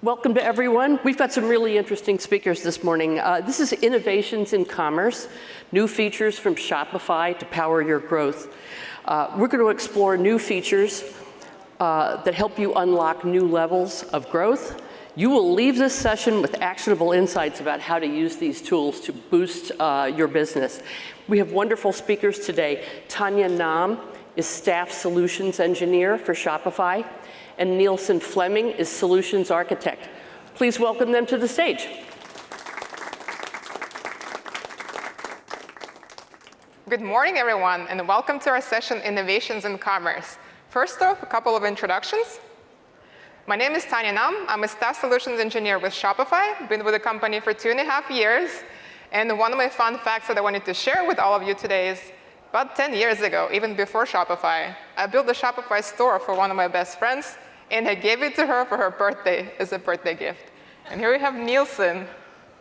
Welcome to everyone. We've got some really interesting speakers this morning. This is Innovations in Commerce, new features from Shopify to power your growth. We're going to explore new features that help you unlock new levels of growth. You will leave this session with actionable insights about how to use these tools to boost your business. We have wonderful speakers today. Tanya is Staff Solutions Engineer for Shopify, and Neilson Flemming is Solutions Architect. Please welcome them to the stage. Good morning, everyone, and welcome to our session, Innovations in Commerce. First off, a couple of introductions. My name is Tanya. I'm a Staff Solutions Engineer with Shopify. Been with the company for 2.5 years. And one of my fun facts that I wanted to share with all of you today is about 10 years ago, even before Shopify, I built a Shopify store for one of my best friends, and I gave it to her for her birthday as a birthday gift. And here we have Neilson.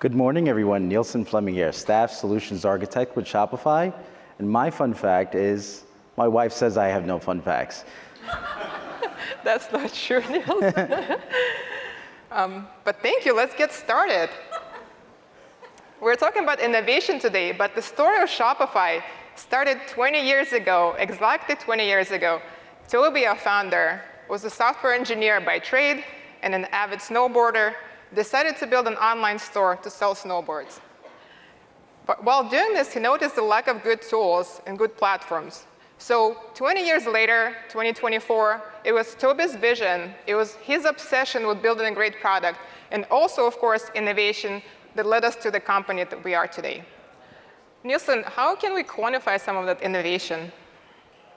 Good morning, everyone. Neilson Flemming here, Staff Solutions Architect with Shopify. And my fun fact is, my wife says I have no fun facts. That's not true, Neilson. But thank you. Let's get started. We're talking about innovation today, but the story of Shopify started 20 years ago, exactly 20 years ago. Toby, our founder, was a software engineer by trade and an avid snowboarder, decided to build an online store to sell snowboards. But while doing this, he noticed the lack of good tools and good platforms. So 20 years later, 2024, it was Toby's vision, it was his obsession with building a great product, and also, of course, innovation that led us to the company that we are today. Neilson, how can we quantify some of that innovation?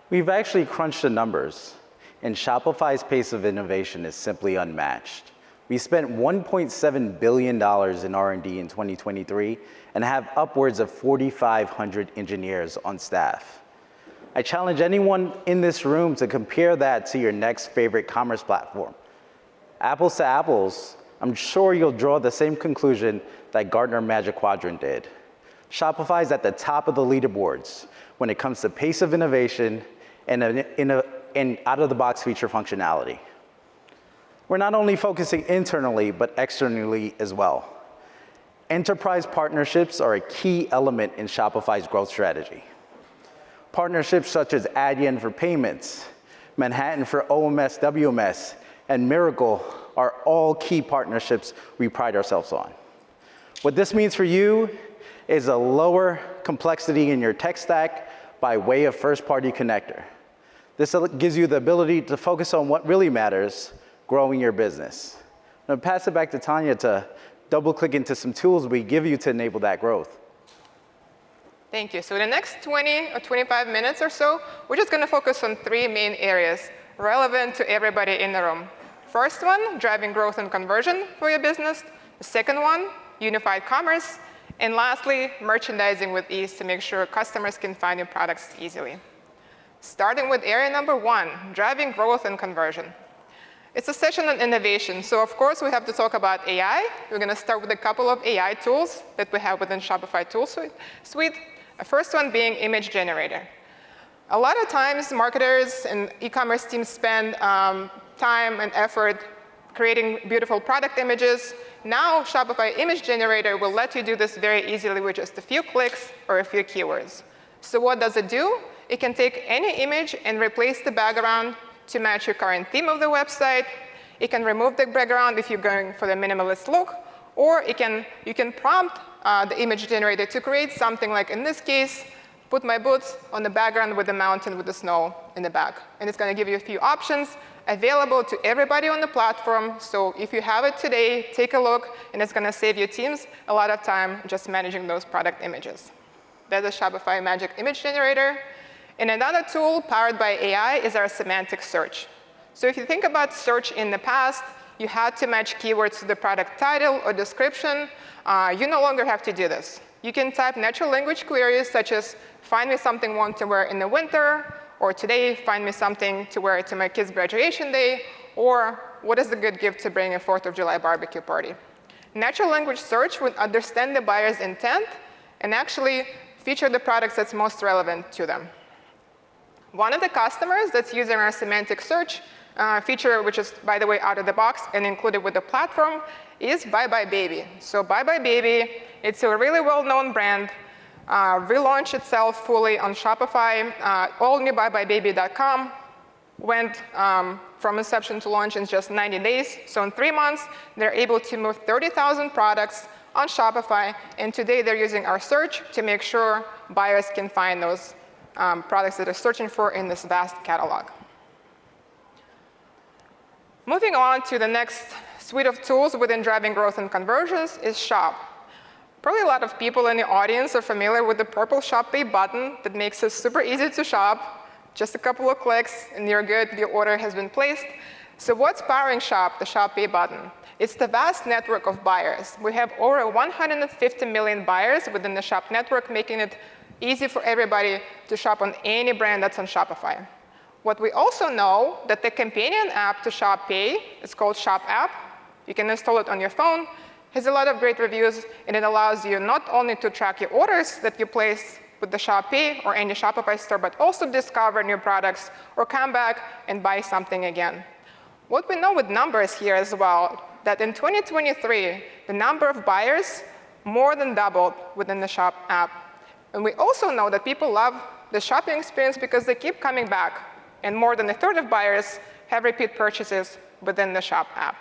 We've actually crunched the numbers, and Shopify's pace of innovation is simply unmatched. We spent $1.7 billion in R&D in 2023 and have upwards of 4,500 engineers on staff. I challenge anyone in this room to compare that to your next favorite commerce platform. Apples to apples, I'm sure you'll draw the same conclusion that Gartner Magic Quadrant did. Shopify is at the top of the leaderboards when it comes to pace of innovation and out-of-the-box feature functionality. We're not only focusing internally, but externally as well. Enterprise partnerships are a key element in Shopify's growth strategy. Partnerships such as Adyen for payments, Manhattan for OMS, WMS, and Miracle are all key partnerships we pride ourselves on. What this means for you is a lower complexity in your tech stack by way of first-party connector. This gives you the ability to focus on what really matters, growing your business. I'm going to pass it back to Tanya to double-click into some tools we give you to enable that growth. Thank you. So in the next 20 or 25 minutes or so, we're just going to focus on 3 main areas relevant to everybody in the room. First one, driving growth and conversion for your business. The second one, unified commerce. And lastly, merchandising with ease to make sure customers can find your products easily. Starting with area number 1, driving growth and conversion. It's a session on innovation, so of course we have to talk about AI. We're going to start with a couple of AI tools that we have within Shopify tool suite. The first one being image generator. A lot of times marketers and e-commerce teams spend time and effort creating beautiful product images. Now Shopify image generator will let you do this very easily with just a few clicks or a few keywords. So what does it do? It can take any image and replace the background to match your current theme of the website. It can remove the background if you're going for the minimalist look, or you can prompt the image generator to create something like, in this case, put my boots on the background with the mountain with the snow in the back. And it's going to give you a few options available to everybody on the platform. So if you have it today, take a look, and it's going to save your teams a lot of time just managing those product images. That's a Shopify Magic Image Generator. And another tool powered by AI is our semantic search. So if you think about search in the past, you had to match keywords to the product title or description. You no longer have to do this. You can type natural language queries such as, find me something I want to wear in the winter, or today, find me something to wear to my kid's graduation day, or what is a good gift to bring a 4th of July barbecue party. Natural language search would understand the buyer's intent and actually feature the products that's most relevant to them. One of the customers that's using our semantic search feature, which is, by the way, out of the box and included with the platform, is Bye Bye Baby. So Bye Bye Baby, it's a really well-known brand, relaunched itself fully on Shopify. All new buyebuybaby.com went from inception to launch in just 90 days. So in 3 months, they're able to move 30,000 products on Shopify. And today, they're using our search to make sure buyers can find those products that they're searching for in this vast catalog. Moving on to the next suite of tools within driving growth and conversions is Shop. Probably a lot of people in the audience are familiar with the purple Shop Pay button that makes it super easy to shop. Just a couple of clicks, and you're good. Your order has been placed. So what's powering Shop, the Shop Pay button? It's the vast network of buyers. We have over 150 million buyers within the Shop network, making it easy for everybody to shop on any brand that's on Shopify. What we also know that the companion app to Shop Pay, it's called Shop App. You can install it on your phone. Has a lot of great reviews, and it allows you not only to track your orders that you place with the Shop Pay or any Shopify store, but also discover new products or come back and buy something again. What we know with numbers here as well, that in 2023, the number of buyers more than doubled within the Shop app. And we also know that people love the shopping experience because they keep coming back, and more than a third of buyers have repeat purchases within the Shop app.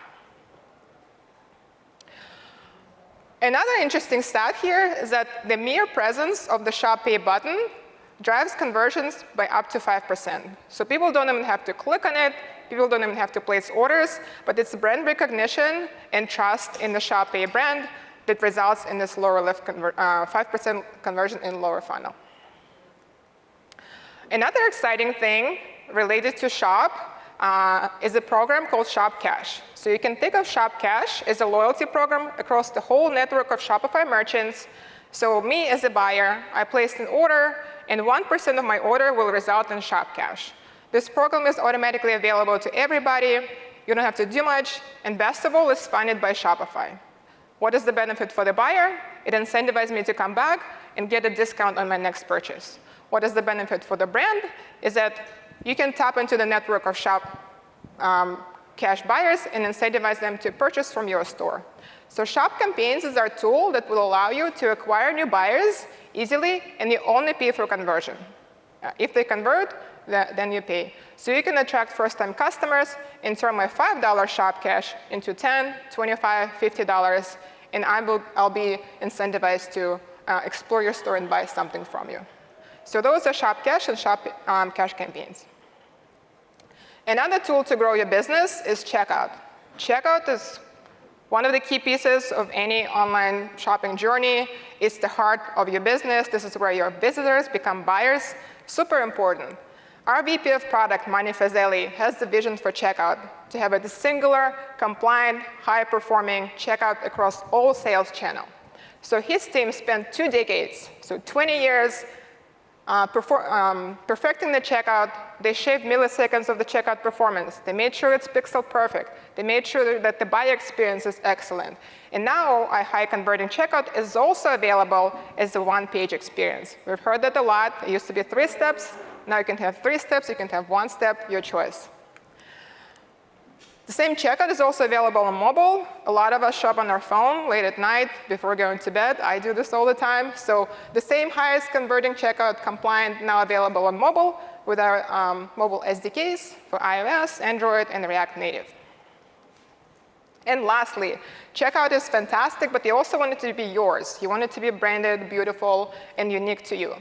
Another interesting stat here is that the mere presence of the Shop Pay button drives conversions by up to 5%. So people don't even have to click on it, people don't even have to place orders, but it's brand recognition and trust in the Shop Pay brand that results in this lower lift 5% conversion in lower funnel. Another exciting thing related to Shop is a program called Shop Cash. So you can think of Shop Cash as a loyalty program across the whole network of Shopify merchants. So me as a buyer, I placed an order, and 1% of my order will result in Shop Cash. This program is automatically available to everybody. You don't have to do much, and best of all, it's funded by Shopify. What is the benefit for the buyer? It incentivizes me to come back and get a discount on my next purchase. What is the benefit for the brand? Is that you can tap into the network of Shop Cash buyers and incentivize them to purchase from your store. So Shop Campaigns is our tool that will allow you to acquire new buyers easily, and you only pay for conversion. If they convert, then you pay. So you can attract first-time customers and turn my $5 Shop Cash into $10, $25, $50, and I'll be incentivized to explore your store and buy something from you. So those are Shop Cash and Shop Cash campaigns. Another tool to grow your business is Checkout. Checkout is one of the key pieces of any online shopping journey. It's the heart of your business. This is where your visitors become buyers. Super important. Our VP of Product, Mani Fazeli, has the vision for Checkout to have a singular, compliant, high-performing checkout across all sales channels. So his team spent 2 decades, so 20 years, perfecting the checkout. They shaved milliseconds of the checkout performance. They made sure it's pixel perfect. They made sure that the buyer experience is excellent. And now our high-converting checkout is also available as a one-page experience. We've heard that a lot. It used to be 3 steps. Now you can have 3 steps. You can have 1 step, your choice. The same checkout is also available on mobile. A lot of us shop on our phone late at night before going to bed. I do this all the time. So the same highest converting checkout compliant now available on mobile with our mobile SDKs for iOS, Android, and React Native. And lastly, checkout is fantastic, but you also want it to be yours. You want it to be branded, beautiful, and unique to you.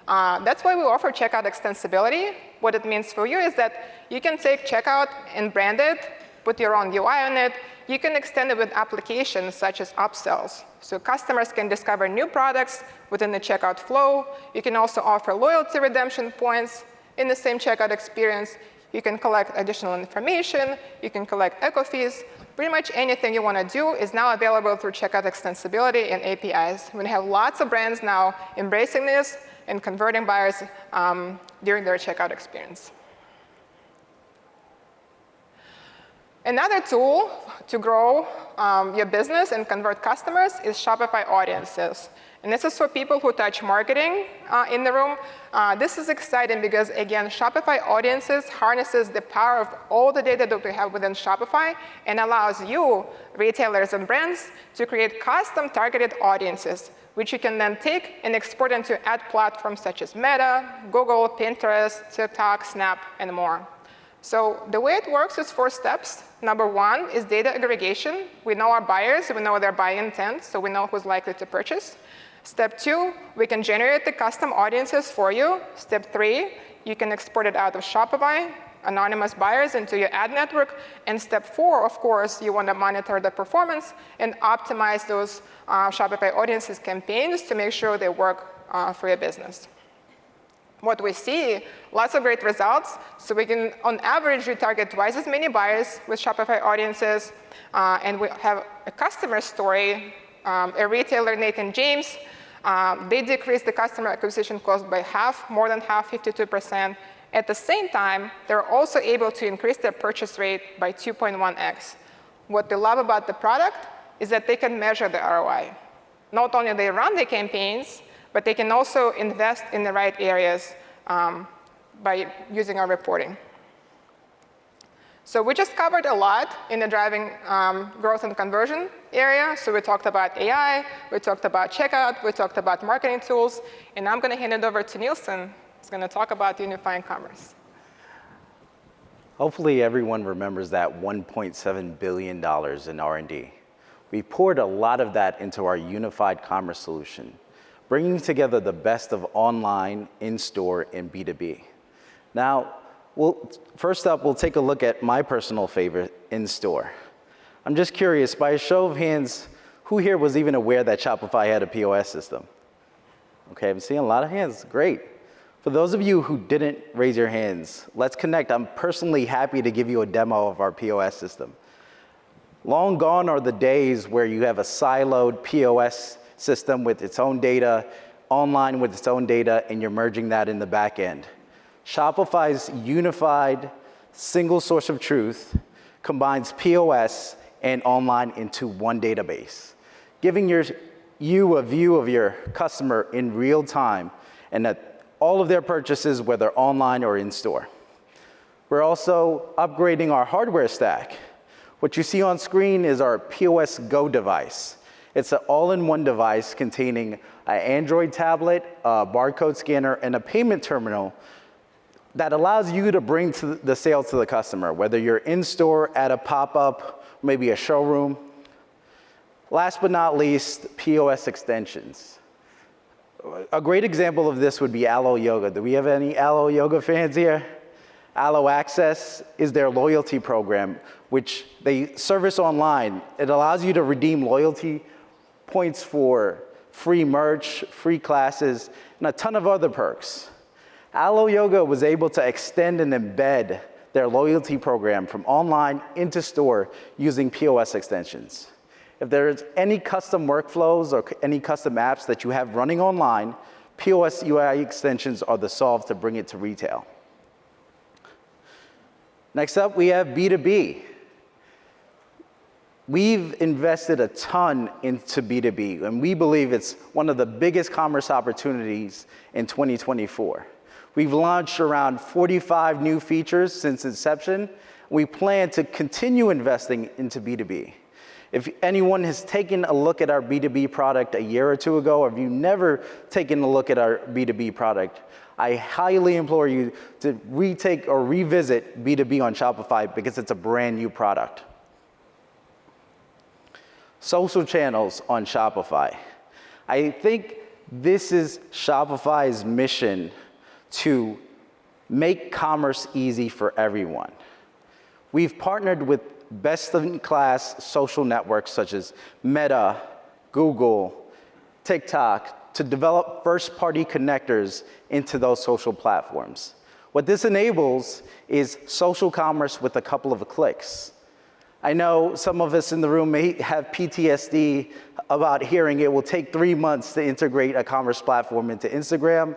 That's why we offer checkout extensibility. What it means for you is that you can take checkout and brand it, put your own UI on it. You can extend it with applications such as upsells. So customers can discover new products within the checkout flow. You can also offer loyalty redemption points in the same checkout experience. You can collect additional information. You can collect eco fees. Pretty much anything you want to do is now available through checkout extensibility and APIs. We have lots of brands now embracing this and converting buyers during their checkout experience. Another tool to grow your business and convert customers is Shopify Audiences. And this is for people who touch marketing in the room. This is exciting because, again, Shopify Audiences harnesses the power of all the data that we have within Shopify and allows you, retailers and brands, to create custom targeted audiences, which you can then take and export into ad platforms such as Meta, Google, Pinterest, TikTok, Snap, and more. So the way it works is 4 steps. Number 1 is data aggregation. We know our buyers, we know their buying intent, so we know who's likely to purchase. Step 2, we can generate the custom audiences for you. Step 3, you can export it out of Shopify, anonymous buyers into your ad network. And step 4, of course, you want to monitor the performance and optimize those Shopify audiences campaigns to make sure they work for your business. What we see, lots of great results. So we can, on average, retarget twice as many buyers with Shopify audiences. And we have a customer story, a retailer, Nathan James. They decreased the customer acquisition cost by half, more than half, 52%. At the same time, they're also able to increase their purchase rate by 2.1x. What they love about the product is that they can measure the ROI. Not only do they run the campaigns, but they can also invest in the right areas by using our reporting. So we just covered a lot in the driving growth and conversion area. So we talked about AI, we talked about checkout, we talked about marketing tools, and I'm going to hand it over to Neilson, who's going to talk about unifying commerce. Hopefully everyone remembers that $1.7 billion in R&D. We poured a lot of that into our unified commerce solution, bringing together the best of online, in-store, and B2B. Now, first up, we'll take a look at my personal favorite, in-store. I'm just curious, by a show of hands, who here was even aware that Shopify had a POS system? Okay, I'm seeing a lot of hands, great. For those of you who didn't raise your hands, let's connect. I'm personally happy to give you a demo of our POS system. Long gone are the days where you have a siloed POS system with its own data, online with its own data, and you're merging that in the back end. Shopify's unified single source of truth combines POS and online into one database, giving you a view of your customer in real time and that all of their purchases, whether online or in-store. We're also upgrading our hardware stack. What you see on screen is our POS Go device. It's an all-in-one device containing an Android tablet, a barcode scanner, and a payment terminal that allows you to bring the sale to the customer, whether you're in-store, at a pop-up, maybe a showroom. Last but not least, POS extensions. A great example of this would be Alo Yoga. Do we have any Alo Yoga fans here? Alo Access is their loyalty program, which they service online. It allows you to redeem loyalty points for free merch, free classes, and a ton of other perks. Alo Yoga was able to extend and embed their loyalty program from online into store using POS extensions. If there's any custom workflows or any custom apps that you have running online, POS UI extensions are the solve to bring it to retail. Next up, we have B2B. We've invested a ton into B2B, and we believe it's one of the biggest commerce opportunities in 2024. We've launched around 45 new features since inception. We plan to continue investing into B2B. If anyone has taken a look at our B2B product a year or two ago, or if you've never taken a look at our B2B product, I highly implore you to retake or revisit B2B on Shopify because it's a brand new product. Social channels on Shopify. I think this is Shopify's mission to make commerce easy for everyone. We've partnered with best-in-class social networks such as Meta, Google, TikTok to develop first-party connectors into those social platforms. What this enables is social commerce with a couple of clicks. I know some of us in the room may have PTSD about hearing it will take 3 months to integrate a commerce platform into Instagram.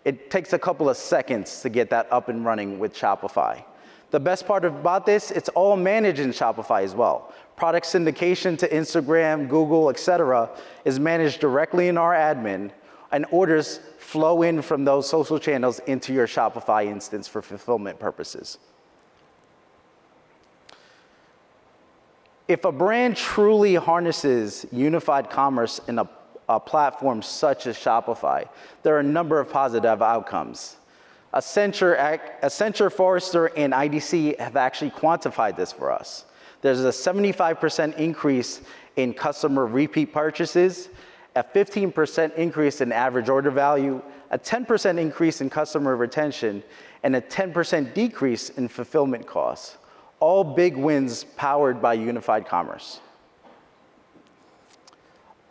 It takes a couple of seconds to get that up and running with Shopify. The best part about this, it's all managed in Shopify as well. Product syndication to Instagram, Google, etc., is managed directly in our admin, and orders flow in from those social channels into your Shopify instance for fulfillment purposes. If a brand truly harnesses unified commerce in a platform such as Shopify, there are a number of positive outcomes. Accenture, Forrester, and IDC have actually quantified this for us. There's a 75% increase in customer repeat purchases, a 15% increase in average order value, a 10% increase in customer retention, and a 10% decrease in fulfillment costs. All big wins powered by unified commerce.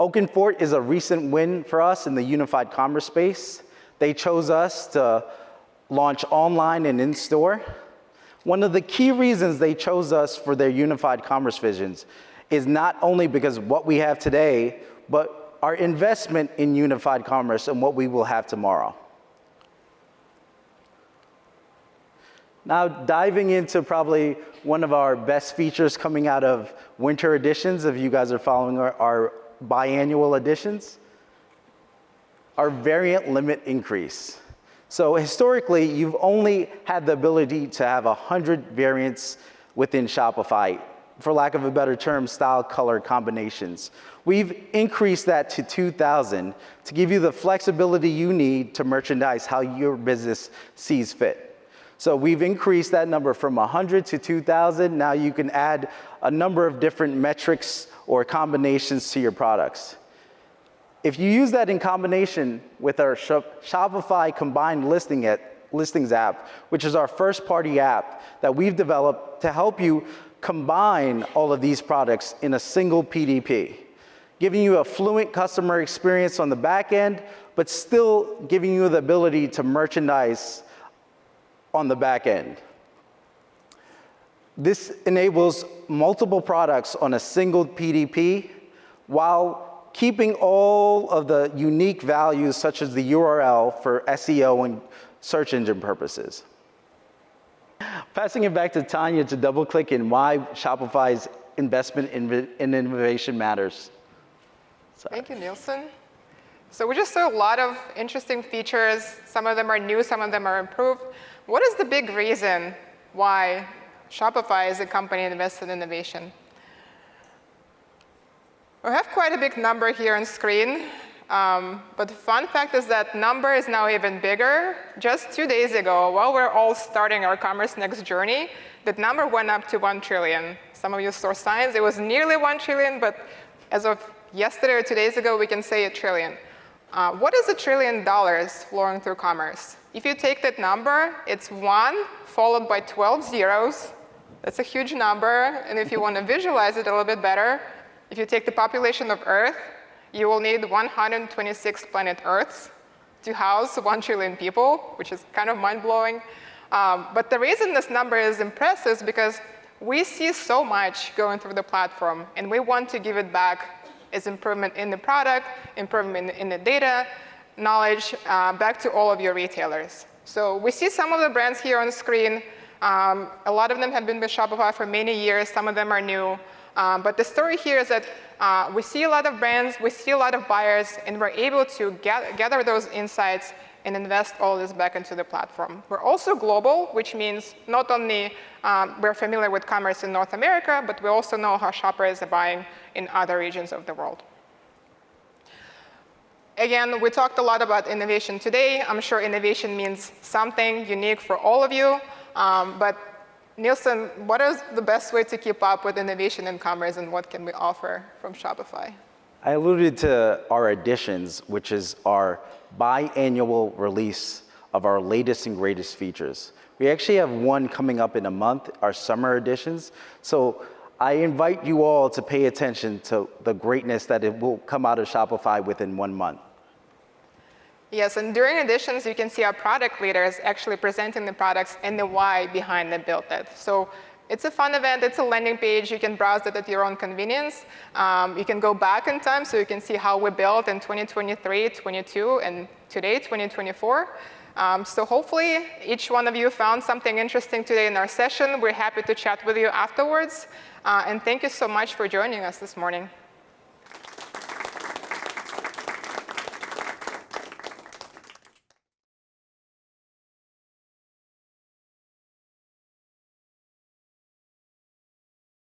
Oakenfort is a recent win for us in the unified commerce space. They chose us to launch online and in-store. One of the key reasons they chose us for their unified commerce visions is not only because of what we have today, but our investment in unified commerce and what we will have tomorrow. Now, diving into probably one of our best features coming out of winter editions, if you guys are following our biannual editions, our variant limit increase. So historically, you've only had the ability to have 100 variants within Shopify, for lack of a better term, style, color combinations. We've increased that to 2,000 to give you the flexibility you need to merchandise how your business sees fit. So we've increased that number from 100 to 2,000. Now you can add a number of different metrics or combinations to your products. If you use that in combination with our Shopify combined listings app, which is our first-party app that we've developed to help you combine all of these products in a single PDP, giving you a fluent customer experience on the back end, but still giving you the ability to merchandise on the back end. This enables multiple products on a single PDP while keeping all of the unique values such as the URL for SEO and search engine purposes. Passing it back to Tanya to double click in why Shopify's investment in innovation matters. Sorry. Thank you, Neilson. So we just saw a lot of interesting features. Some of them are new, some of them are improved. What is the big reason why Shopify is a company invested in innovation? We have quite a big number here on screen, but the fun fact is that number is now even bigger. Just 2 days ago, while we're all starting our Commerce Next journey, that number went up to 1 trillion. Some of you saw signs, it was nearly 1 trillion, but as of yesterday or 2 days ago, we can say 1 trillion. What is $1 trillion flowing through commerce? If you take that number, it's 1 followed by 12 zeros. That's a huge number. And if you want to visualize it a little bit better, if you take the population of Earth, you will need 126 planet Earths to house 1 trillion people, which is kind of mind-blowing. But the reason this number is impressive is because we see so much going through the platform, and we want to give it back as improvement in the product, improvement in the data, knowledge back to all of your retailers. So we see some of the brands here on the screen. A lot of them have been with Shopify for many years. Some of them are new. But the story here is that we see a lot of brands, we see a lot of buyers, and we're able to gather those insights and invest all this back into the platform. We're also global, which means not only we're familiar with commerce in North America, but we also know how shoppers are buying in other regions of the world. Again, we talked a lot about innovation today. I'm sure innovation means something unique for all of you. But Neilson, what is the best way to keep up with innovation in commerce, and what can we offer from Shopify? I alluded to our editions, which is our biannual release of our latest and greatest features. We actually have one coming up in a month, our summer editions. So I invite you all to pay attention to the greatness that it will come out of Shopify within 1 month. Yes, and during editions, you can see our product leaders actually presenting the products and the why behind the build it. So it's a fun event, it's a landing page, you can browse it at your own convenience. You can go back in time so you can see how we built in 2023, 22, and today, 2024. So hopefully each one of you found something interesting today in our session. We're happy to chat with you afterwards. And thank you so much for joining us this morning.